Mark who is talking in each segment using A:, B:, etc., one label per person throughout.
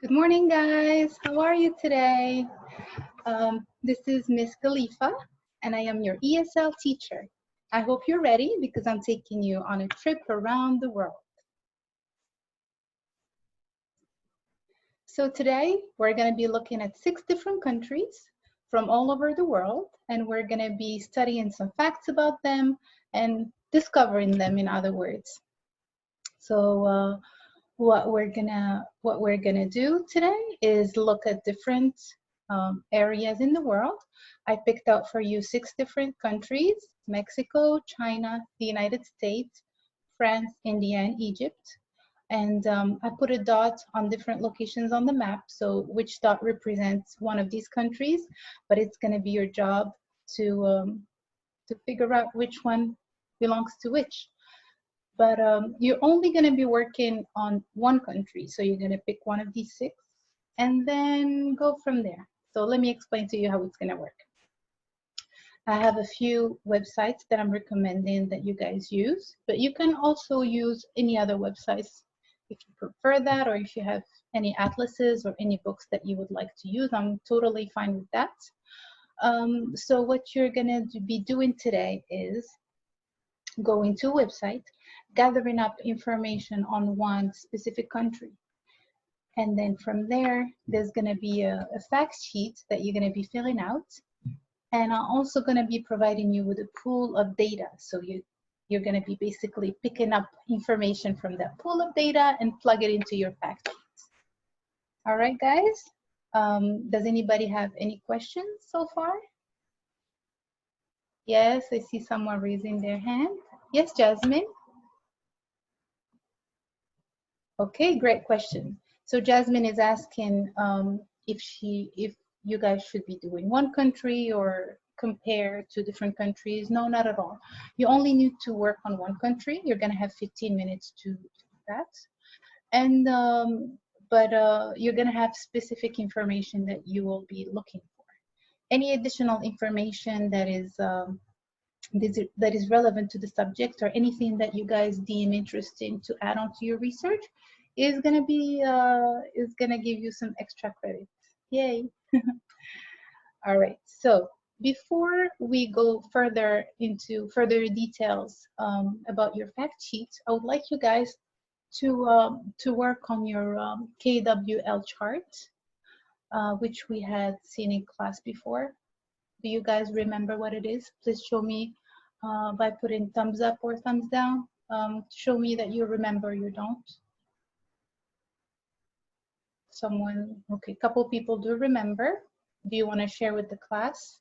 A: Good morning, guys. How are you today? This is Miss Khalifa, and I am your ESL teacher. I hope you're ready because I'm taking you on a trip around the world. So today, we're going to be looking at 6 different countries from all over the world, and we're going to be studying some facts about them and discovering them, in other words. So what we're gonna do today is look at different areas in the world. I picked out for you 6 different countries: Mexico, China, the United States, France, India, and Egypt. And I put a dot on different locations on the map, so which dot represents one of these countries, but it's going to be your job to figure out which one belongs to which. But you're only going to be working on one country, so you're going to pick one of these 6 and then go from there. So let me explain to you how it's going to work. I have a few websites that I'm recommending that you guys use, but you can also use any other websites if you prefer that, or if you have any atlases or any books that you would like to use. I'm totally fine with that. So what you're going to be doing today is going to a website, gathering up information on one specific country. And then from there, there's going to be a fact sheet that you're going to be filling out. And I'm also going to be providing you with a pool of data. So you're going to be basically picking up information from that pool of data and plug it into your fact sheets. All right, guys? Does anybody have any questions so far? Yes, I see someone raising their hand. Yes, Jasmine? Okay, great question. So Jasmine is asking if you guys should be doing one country or compare to different countries. No, not at all. You only need to work on one country. You're gonna have 15 minutes to do that. And you're gonna have specific information that you will be looking for. Any additional information that is relevant to the subject, or anything that you guys deem interesting to add on to your research, is gonna give you some extra credit. Yay! All right. So before we go further into further details about your fact sheet, I would like you guys to work on your KWL chart, which we had seen in class before. Do you guys remember what it is? Please show me by putting thumbs up or thumbs down. Show me that you remember, you don't. Someone, okay, a couple people do remember. Do you want to share with the class?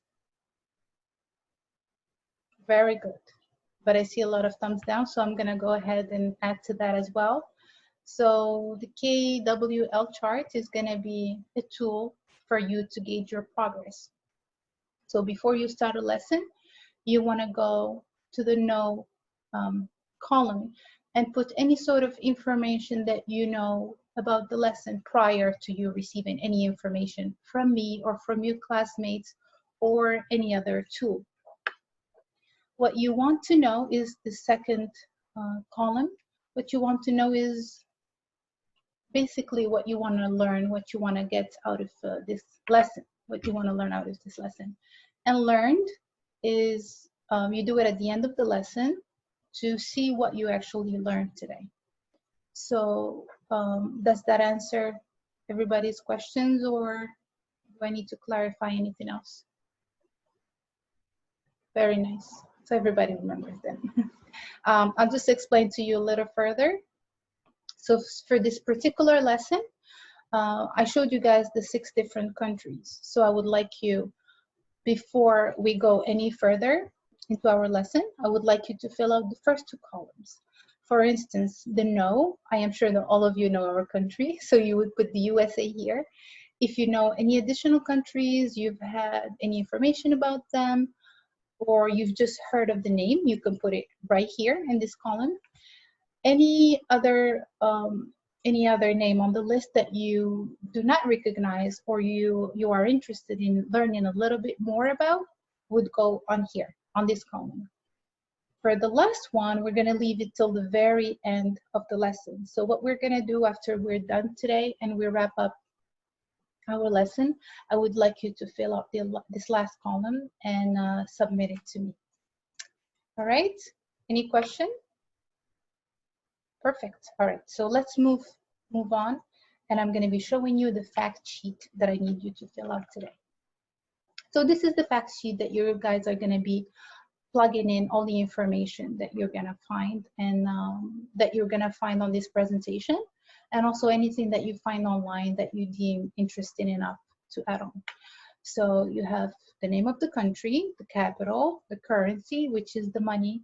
A: Very good. But I see a lot of thumbs down, so I'm gonna go ahead and add to that as well. So the KWL chart is gonna be a tool for you to gauge your progress. So before you start a lesson, you want to go to the know column and put any sort of information that you know about the lesson prior to you receiving any information from me or from your classmates or any other tool. What you want to know is the second column. What you want to know is basically what you want to learn, what you want to get out of this lesson, what you want to learn out of this lesson. And learned is you do it at the end of the lesson to see what you actually learned today. So does that answer everybody's questions, or do I need to clarify anything else? Very nice. So everybody remembers them. I'll just explain to you a little further. So for this particular lesson, I showed you guys the 6 different countries. So I would like you, before we go any further into our lesson, I would like you to fill out the first 2 columns. For instance, the no, I am sure that all of you know our country, so you would put the USA here. If you know any additional countries, you've had any information about them, or you've just heard of the name, you can put it right here in this column. Any other name on the list that you do not recognize or you are interested in learning a little bit more about would go on here, on this column. For the last one, we're gonna leave it till the very end of the lesson. So what we're gonna do after we're done today and we wrap up our lesson, I would like you to fill out this last column and submit it to me. All right, any question? Perfect. All right, so let's move on, and I'm going to be showing you the fact sheet that I need you to fill out today. So this is the fact sheet that you guys are going to be plugging in all the information that you're going to find and that you're going to find on this presentation, and also anything that you find online that you deem interesting enough to add on. So you have the name of the country, the capital, the currency, which is the money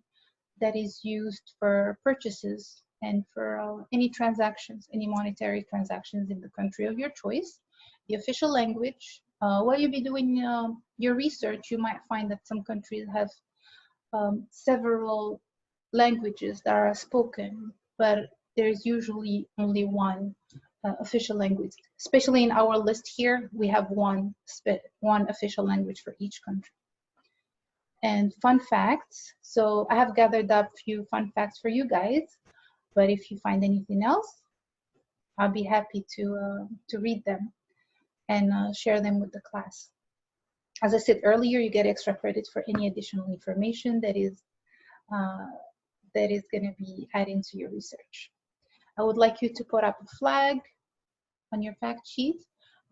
A: that is used for purchases and for any transactions, any monetary transactions in the country of your choice, the official language. While you'll be doing your research, you might find that some countries have several languages that are spoken, but there's usually only one official language. Especially in our list here, we have one official language for each country. And fun facts. So I have gathered up a few fun facts for you guys, but if you find anything else, I'll be happy to read them and share them with the class. As I said earlier, you get extra credit for any additional information that is going to be adding to your research. I would like you to put up a flag on your fact sheet,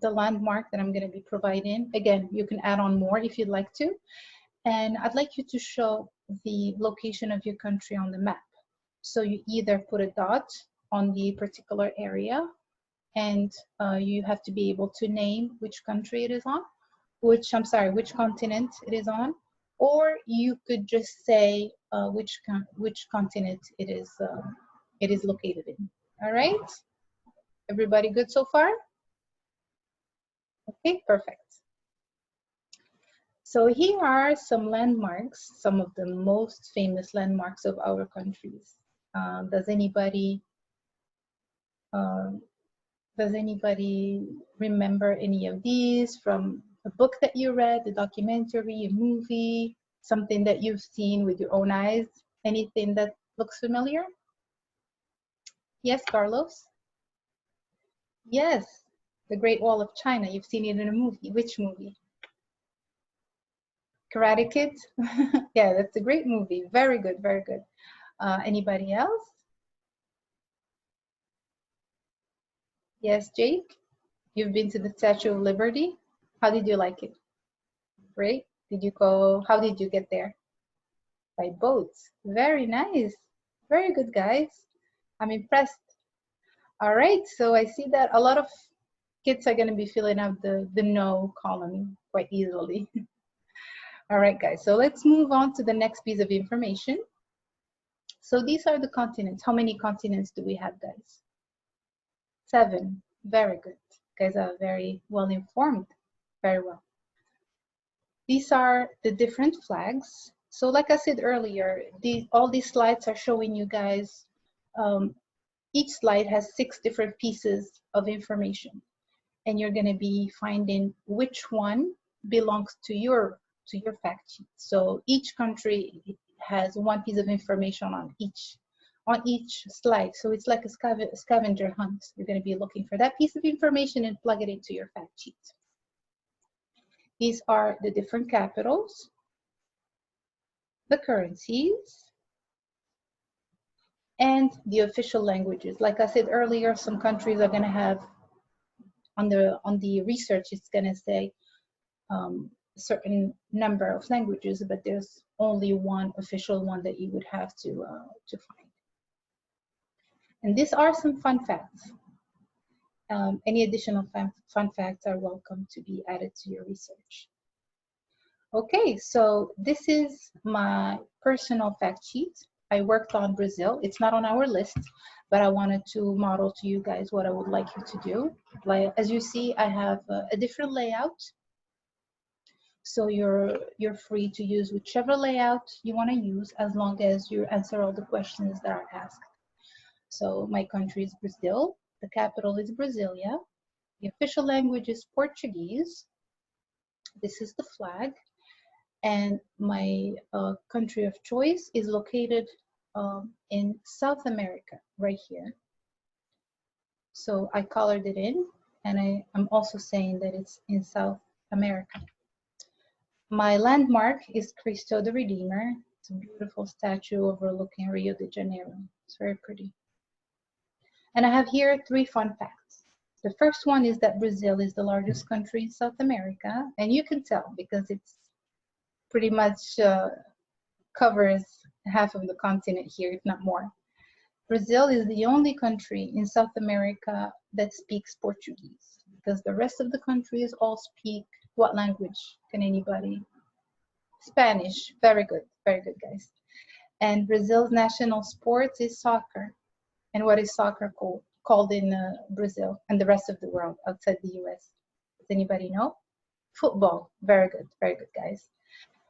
A: the landmark that I'm going to be providing. Again, you can add on more if you'd like to. And I'd like you to show the location of your country on the map. So you either put a dot on the particular area, and you have to be able to name which country it is on, which continent it is on, or you could just say which continent it is located in. All right, everybody good so far? Okay, perfect. So here are some landmarks, some of the most famous landmarks of our countries. Does anybody remember any of these from a book that you read, a documentary, a movie, something that you've seen with your own eyes? Anything that looks familiar? Yes, Carlos? Yes, the Great Wall of China. You've seen it in a movie. Which movie? Karate Kid? Yeah, that's a great movie. Very good, very good. Anybody else? Yes, Jake? You've been to the Statue of Liberty? How did you like it? Great. Did you go? How did you get there? By boat. Very nice. Very good, guys. I'm impressed. All right, so I see that a lot of kids are going to be filling out the no column quite easily. All right, guys, so let's move on to the next piece of information. So these are the continents. How many continents do we have, guys? 7. Very good. You guys are very well informed. Very well. These are the different flags. So like I said earlier, all these slides are showing you guys, each slide has 6 different pieces of information. And you're going to be finding which one belongs to your fact sheet. So each country has one piece of information on each slide. So it's like a scavenger hunt. You're going to be looking for that piece of information and plug it into your fact sheet. These are the different capitals, the currencies, and the official languages. Like I said earlier, some countries are going to have on the research, it's going to say a certain number of languages, but there's only one official one that you would have to find. And these are some fun facts. Any additional fun facts are welcome to be added to your research. Okay, so this is my personal fact sheet. I worked on Brazil. It's not on our list, but I wanted to model to you guys what I would like you to do. Like, as you see, I have a different layout. So you're free to use whichever layout you want to use as long as you answer all the questions that are asked. So my country is Brazil. The capital is Brasilia. The official language is Portuguese. This is the flag. And my country of choice is located in South America, right here. So I colored it in, and I'm also saying that it's in South America. My landmark is Cristo the Redeemer. It's a beautiful statue overlooking Rio de Janeiro. It's very pretty. And I have here 3 fun facts. The first one is that Brazil is the largest country in South America, and you can tell because it's pretty much covers half of the continent here, if not more. Brazil is the only country in South America that speaks Portuguese, because the rest of the countries all speak what language? Can anybody? Spanish. Very good, guys. And Brazil's national sport is soccer. And what is soccer called in Brazil and the rest of the world outside the US? Does anybody know? Football. Very good, guys.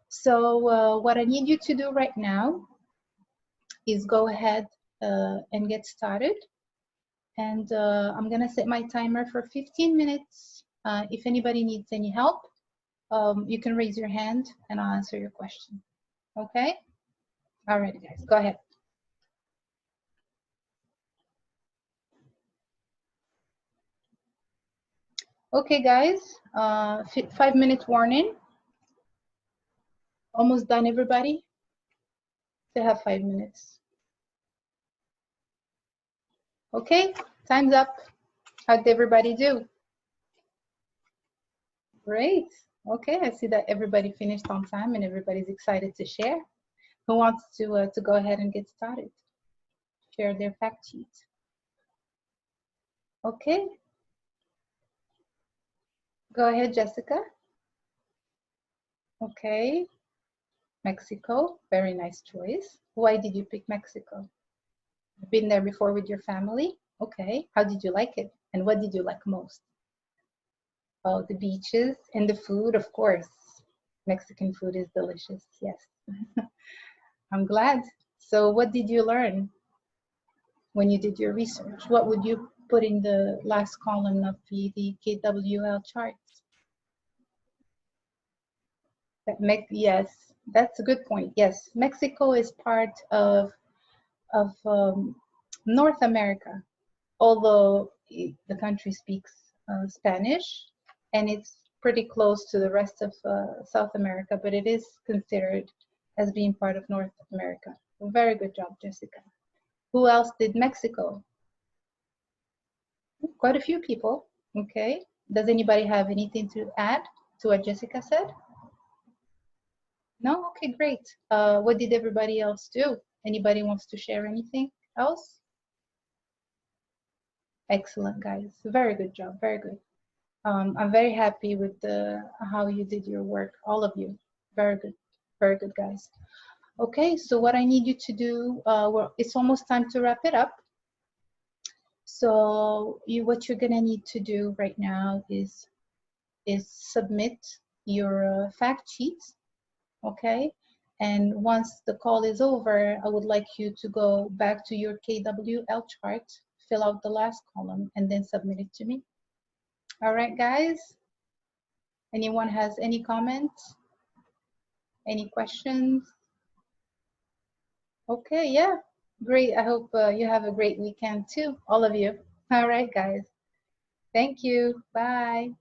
A: So what I need you to do right now is go ahead and get started. And I'm gonna set my timer for 15 minutes. If anybody needs any help, you can raise your hand and I'll answer your question. Okay? All right, guys, go ahead. Okay, guys, 5-minute warning. Almost done, everybody? They have 5 minutes. Okay, time's up. How did everybody do? Great. Okay, I see that everybody finished on time and everybody's excited to share. Who wants to go ahead and get started? Share their fact sheet. Okay. Go ahead, Jessica. Okay. Mexico, very nice choice. Why did you pick Mexico? Been there before with your family? Okay. How did you like it? And what did you like most? Oh, the beaches and the food, of course. Mexican food is delicious, yes. I'm glad. So what did you learn when you did your research? What would you put in the last column of the KWL charts? Yes, that's a good point. Yes, Mexico is part of North America, although the country speaks Spanish, and it's pretty close to the rest of South America, but it is considered as being part of North America. Very good job, Jessica. Who else did Mexico? Quite a few people. Okay. Does anybody have anything to add to what Jessica said? No? Okay, great. What did everybody else do? Anybody wants to share anything else? Excellent, guys. Very good job. Very good. I'm very happy with how you did your work, all of you. Very good. Very good, guys. Okay, so what I need you to do, it's almost time to wrap it up. So what you're gonna need to do right now is submit your fact sheets, okay? And once the call is over, I would like you to go back to your KWL chart, fill out the last column, and then submit it to me. All right, guys? Anyone has any comments? Any questions? Okay, yeah, great. I hope you have a great weekend too, all of you. All right, guys. Thank you. Bye.